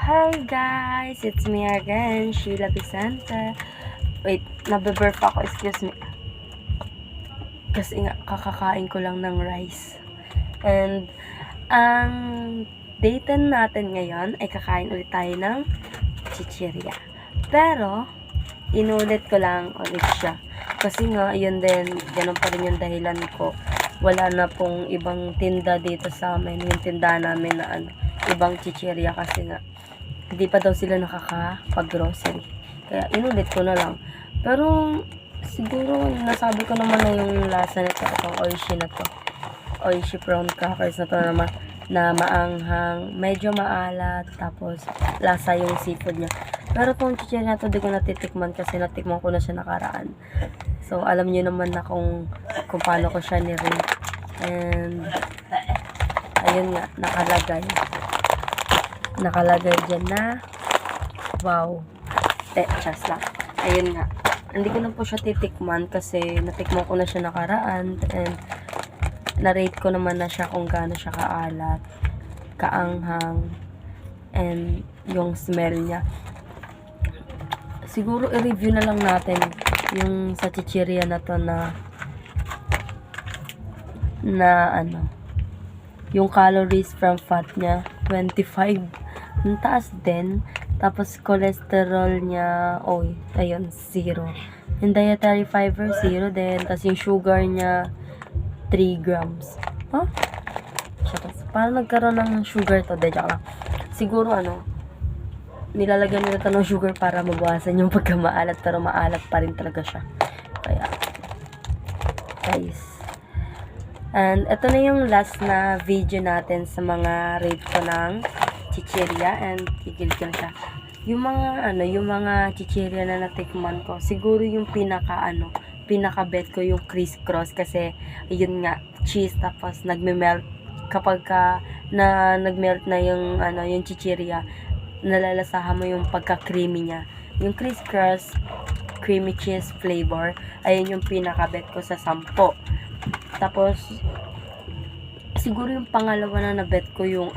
Hi guys! It's me again, Sheila Vicente. Wait, nabe-burp ako, excuse me. Kasi nga, kakakain ko lang ng rice. And, ang day 10 natin ngayon ay kakain ulit tayo ng chichirya. Pero, inulit ko lang ulit siya. Kasi nga, yun din, ganun pa rin yung dahilan ko. Wala na pong ibang tinda dito sa amin. Yung tinda namin na ibang chichirya kasi nga hindi pa daw sila nakakapag-grocery. Kaya inulit ko na lang. Pero siguro nasabi ko naman na yung lasa nito, itong oishi na to. Oishi prawn crackers na to naman na maanghang, medyo maalat, tapos lasa yung seafood niya. Pero itong chichirya na to, di ko natitikman kasi natikman ko na siya nakaraan. So alam niyo naman na kung paano ko siya ni-rate. And ayun nga, nakalagay dyan na wow, just lang. Ayun nga, hindi ko na po siya titikman kasi natikman ko na siya nakaraan and na-rate ko naman na siya kung gaano siya kaalat, kaanghang, and yung smell niya. Siguro i-review na lang natin yung sa chichirya na to na yung calories from fat niya 25. Ang taas din. Tapos cholesterol niya, ayun, 0. Yung dietary fiber, 0 din. Tapos yung sugar niya 3 grams. Huh? Parang nagkaroon ng sugar to, joke lang. Siguro nilalagyan nila ito ng sugar para mabawasan yung pagkamaalat, pero maalat pa rin talaga siya. Kaya guys, and ito na yung last na video natin sa mga rate ko ng chichirya, and tigil ko na siya. Yung mga chichirya na natikman ko, siguro yung pinaka-bet ko yung criss-cross kasi yun nga, cheese tapos nagme-melt kapag nag-melt na yung chichirya, nalalasahan mo yung pagka-creamy niya. Yung criss-cross creamy cheese flavor, ayun yung pinaka-bet ko sa 10. Tapos siguro yung pangalawa na nabet ko yung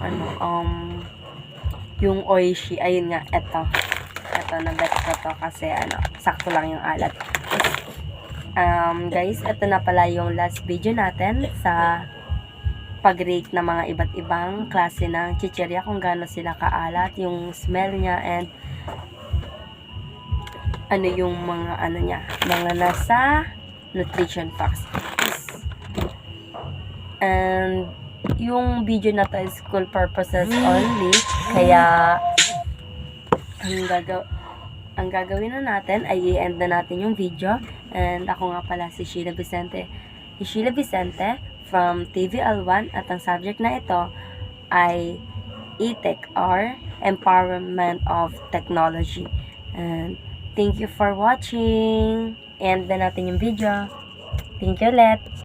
yung oishi, ayun nga, eto nabet ko to kasi sakto lang yung alat. Guys, eto na pala yung last video natin sa pag-rate ng mga iba't ibang klase ng chichirya, kung gaano sila kaalat, yung smell niya, and yung mga mga nasa nutrition facts. And yung video na to is school purposes only, kaya ang gagawin na natin ay i-end na natin yung video. And ako nga pala si Sheila Vicente from TVL1, at ang subject na ito ay e-tech or empowerment of technology. And thank you for watching. End na natin yung video. Thank you ulit.